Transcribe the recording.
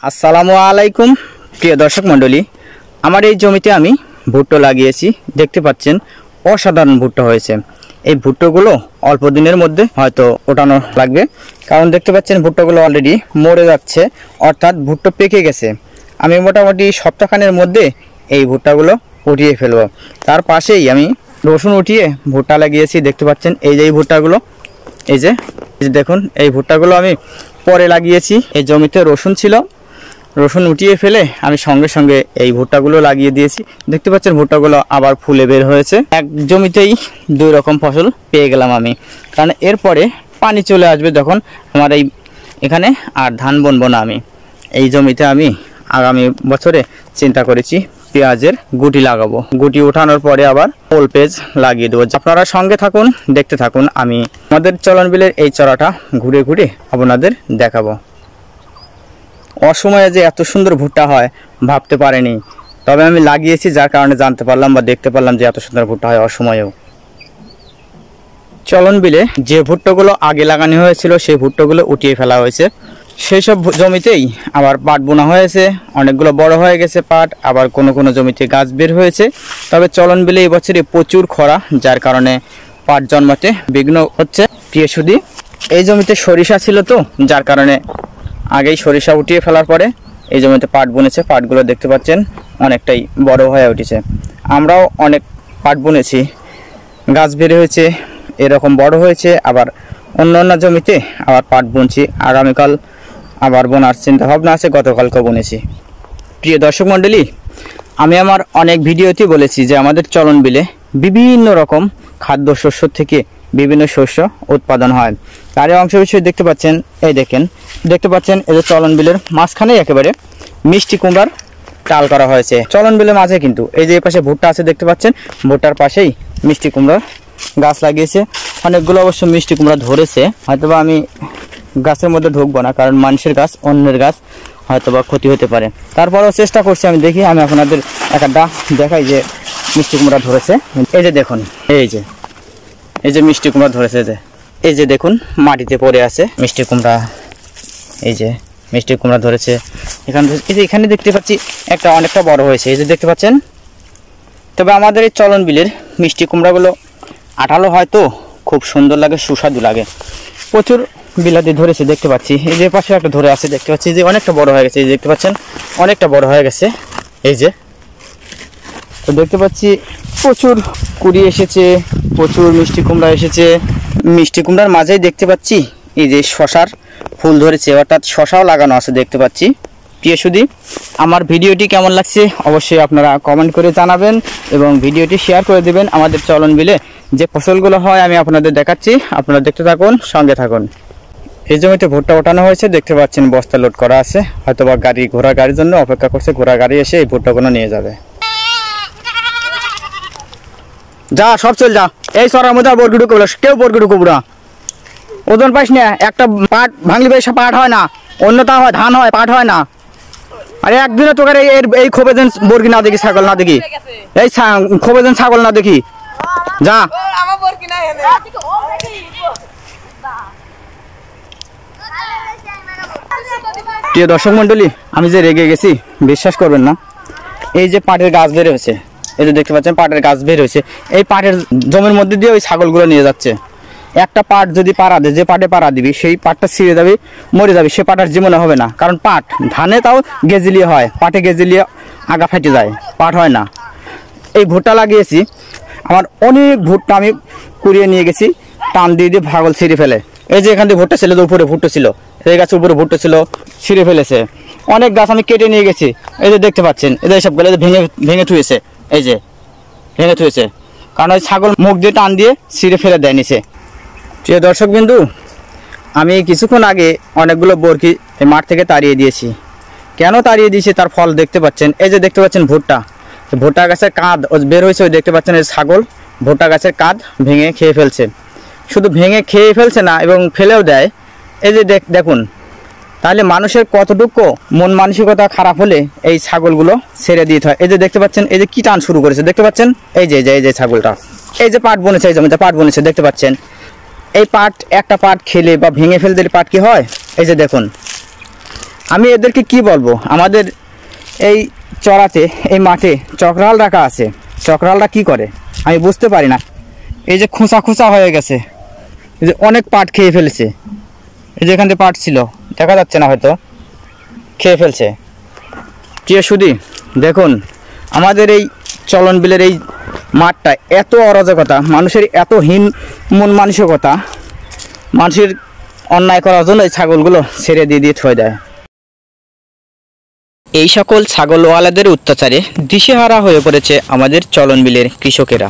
আসসালামু আলাইকুম প্রিয় দর্শক মণ্ডলী, আমার এই জমিতে আমি ভুট্টো লাগিয়েছি। দেখতে পাচ্ছেন অসাধারণ ভুট্টো হয়েছে। এই ভুট্টোগুলো অল্প দিনের মধ্যে হয়তো ওঠানো লাগবে, কারণ দেখতে পাচ্ছেন ভুট্টোগুলো অলরেডি মরে যাচ্ছে, অর্থাৎ ভুট্টো পেকে গেছে। আমি মোটামুটি সপ্তাহখানের মধ্যে এই ভুট্টাগুলো উঠিয়ে ফেলবো। তার পাশেই আমি রসুন উঠিয়ে ভুট্টা লাগিয়েছি। দেখতে পাচ্ছেন এই যে এই ভুট্টাগুলো, এই যে দেখুন এই ভুট্টাগুলো আমি পরে লাগিয়েছি। এই জমিতে রসুন ছিল, রসুন উঠিয়ে ফেলে আমি সঙ্গে সঙ্গে এই ভুট্টাগুলো লাগিয়ে দিয়েছি। দেখতে পাচ্ছেন ভুট্টাগুলো আবার ফুলে বের হয়েছে। এক জমিতেই দুই রকম ফসল পেয়ে গেলাম আমি, কারণ এরপরে পানি চলে আসবে যখন আমার এখানে আর ধান বুনবো না। আমি এই জমিতে আমি আগামী বছরে চিন্তা করেছি পেঁয়াজের গুটি লাগাবো। গুটি ওঠানোর পরে আবার ওল পেঁয়াজ লাগিয়ে দেবো। আপনারা সঙ্গে থাকুন, দেখতে থাকুন। আমি আমাদের চলন বিলের এই চড়াটা ঘুরে ঘুরে আপনাদের দেখাবো। অসময়ে যে এত সুন্দর ভুট্টা হয় ভাবতে পারিনি, তবে আমি লাগিয়েছি যার কারণে জানতে পারলাম বা দেখতে পারলাম যে এত সুন্দর ভুট্টা হয় অসময়েও। চলন বিলে যে ভুট্টাগুলো আগে লাগানো হয়েছিল সেই ভুট্টাগুলো উঠিয়ে ফেলা হয়েছে। সেই সব জমিতেই আবার পাট বোনা হয়েছে, অনেকগুলো বড় হয়ে গেছে পাট, আবার কোনো কোনো জমিতে গাছ বের হয়েছে। তবে চলন বিলে এই বছরে প্রচুর খরা, যার কারণে পাট জন্মাতে বিঘ্ন হচ্ছে। প্রিয় সুধী, এই জমিতে সরিষা ছিল তো, যার কারণে আগেই সরিষা উঠিয়ে ফেলার পরে এই জমিতে পাট বুনেছে। পাটগুলো দেখতে পাচ্ছেন অনেকটাই বড় হয়ে উঠেছে। আমরাও অনেক পাট বুনেছি, গাছ বের হয়েছে, এরকম বড় হয়েছে। আবার অন্য অন্য জমিতে আবার পাট বুনছি, আগামীকাল আবার বোনার চিন্তা ভাবনা আছে, গতকালকে বুনেছি। প্রিয় দর্শক মণ্ডলী, আমি আমার অনেক ভিডিওতে বলেছি যে আমাদের চলন বিলে বিভিন্ন রকম খাদ্যশস্য থেকে বিভিন্ন শস্য উৎপাদন হয়। তারই অংশ হিসেবে দেখতে পাচ্ছেন, এই দেখতে পাচ্ছেন এই যে চলন বিলের মাঝখানেই একেবারে মিষ্টি কুমড়ার চাল করা হয়েছে। চলন বিলের মাঝে কিন্তু এই যে পাশে ভুট্টা আছে, দেখতে পাচ্ছেন ভুট্টার পাশেই মিষ্টি কুমড়ার গাছ লাগিয়েছে। অনেকগুলো অবশ্য মিষ্টি কুমড়া ধরেছে, হয়তোবা আমি গাছের মধ্যে ঢুকবো না, কারণ মানুষের গাছ অন্যের গাছ হয়তোবা ক্ষতি হতে পারে। তারপরেও চেষ্টা করছি, আমি দেখি আমি আপনাদের একটা দেখাই যে মিষ্টি কুমড়া ধরেছে। এই যে দেখুন, এই যে মিষ্টি কুমড়া ধরেছে, এই যে দেখুন মাটিতে পড়ে আছে মিষ্টি কুমড়া। এই যে মিষ্টি কুমড়া ধরেছে এখানে দেখতে পাচ্ছি একটা অনেকটা বড় হয়েছে, এই যে দেখতে পাচ্ছেন। তবে আমাদের এই চলন বিলের মিষ্টি কুমড়াগুলো আঠালো হয় তো খুব সুন্দর লাগে, সুস্বাদু লাগে। প্রচুর বিলাতি ধরেছে দেখতে পাচ্ছি। এই যে পাশে একটা ধরে আছে দেখতে পাচ্ছি, যে অনেকটা বড় হয়ে গেছে। এই দেখতে পাচ্ছেন অনেকটা বড় হয়ে গেছে। এই যে তো দেখতে পাচ্ছি প্রচুর কুড়ি এসেছে, প্রচুর মিষ্টি কুমড়া এসেছে। মিষ্টি কুমড়ার মাঝেই দেখতে পাচ্ছি এই যে শশার ফুল ধরেছে, অর্থাৎ শশাও লাগানো আছে দেখতে পাচ্ছি। প্রিয় সুধী, আমার ভিডিওটি কেমন লাগছে অবশ্যই আপনারা কমেন্ট করে জানাবেন এবং ভিডিওটি শেয়ার করে দেবেন। আমাদের চলন বিলে যে ফসলগুলো হয় আমি আপনাদের দেখাচ্ছি, আপনারা দেখতে থাকুন, সঙ্গে থাকুন। এই জমিতে ভুট্টা ওঠানো হয়েছে, দেখতে পাচ্ছেন বস্তা লোড করা আছে, হয়তোবা ঘোড়া গাড়ির জন্য অপেক্ষা করছে, ঘোড়া গাড়ি এসে এই ভুট্টাগুলো নিয়ে যাবে। যা সব চল যা, এই সরার মধ্যে বর্গি ঢুকবো, কেউ বর্গি ঢুকবো না। ওজন পাইস না, একটা পাট ভাঙলি বেশ পাট হয় না, অন্যটা হয় ধান হয়, পাট হয় না। আরে একদিনে তোকে এই খোপে যেন বর্গি না দেখি, ছাগল না দেখি, এই খোপে যেন ছাগল না দেখি, যা। প্রিয় দর্শক মন্ডলী, আমি যে রেগে গেছি বিশ্বাস করবেন না। এই যে পাটের গাছ বের হয়েছে, এই যে দেখতে পাচ্ছেন পাটের গাছ বের হয়েছে, এই পাটের জমির মধ্যে দিয়ে ওই ছাগলগুলো নিয়ে যাচ্ছে। একটা পাট যদি পাড়া দেয়, যে পাটে পাড়া দিবি সেই পাটটা ছিঁড়ে যাবে, মরে যাবে, সে পাটার জীবনে হবে না। কারণ পাট ধানে তাও গেজিলিয়ে হয়, পাটে গেজিলিয়ে আগা ফেটে যায়, পাট হয় না। এই ভুট্টা লাগিয়েছি, আমার অনেক ভুট্টা আমি কুড়িয়ে নিয়ে গেছি, টান দিয়ে দিয়ে ছাগল ছিঁড়ে ফেলে। এই যে এখান থেকে ভুট্টা ছিল, উপরে ভুট্টা ছিল, এই গাছের উপরে ভুট্টা ছিল, ছিঁড়ে ফেলেছে। অনেক গাছ আমি কেটে নিয়ে গেছি, এই যে দেখতে পাচ্ছেন, এদের সবগুলো ভেঙে ভেঙে থুয়েছে, এই যে ভেঙে থুয়েছে, কারণ ওই ছাগল মুখ দিয়ে টান দিয়ে ছিঁড়ে ফেলে দেয় নিচে। প্রিয় দর্শক বিন্দু, আমি কিছুক্ষণ আগে অনেকগুলো বরকি এই মাঠ থেকে তাড়িয়ে দিয়েছি। কেন তাড়িয়ে দিয়েছি তার ফল দেখতে পাচ্ছেন। এই যে দেখতে পাচ্ছেন ভুট্টা, ভুট্টা গাছের কাঁধ বের হয়েছে, ওই দেখতে পাচ্ছেন এই ছাগল ভুট্টা গাছের কাঁধ ভেঙে খেয়ে ফেলছে। শুধু ভেঙে খেয়ে ফেলছে না, এবং ফেলেও দেয়। এই যে দেখুন, তাহলে মানুষের কতটুকু মন মানসিকতা খারাপ হলে এই ছাগলগুলো ছেড়ে দিতে হয়। এই যে দেখতে পাচ্ছেন, এই যে কি টান শুরু করেছে দেখতে পাচ্ছেন। এই যে ছাগলটা এই যে পাট বনেছে, এই জমিতে পাট বনেছে দেখতে পাচ্ছেন। এই পাট একটা পাট খেলে বা ভেঙে ফেলতে পাট কি হয়, এই যে দেখুন আমি এদেরকে কি বলবো? আমাদের এই চড়াতে, এই মাঠে চক্রাল রাখা আছে, চক্রালটা কি করে আমি বুঝতে পারি না। এই যে খোঁচা খোঁচা হয়ে গেছে, এই যে অনেক পাট খেয়ে ফেলেছে। এই যে এখান থেকে পাট ছিল, দেখা যাচ্ছে না, হয়তো খেয়ে ফেলছে। প্রিয় সুধী, দেখুন আমাদের এই চলন বিলের এই মাঠটা এত অরাজকতা, মানুষের এত হীন মন মানসিকতা, মানুষের অন্যায় করার জন্য এই ছাগলগুলো ছেড়ে দিয়ে থয়ে দেয়। এই সকল ছাগলওয়ালাদের অত্যাচারে দিশেহারা হয়ে পড়েছে আমাদের চলন বিলের কৃষকেরা।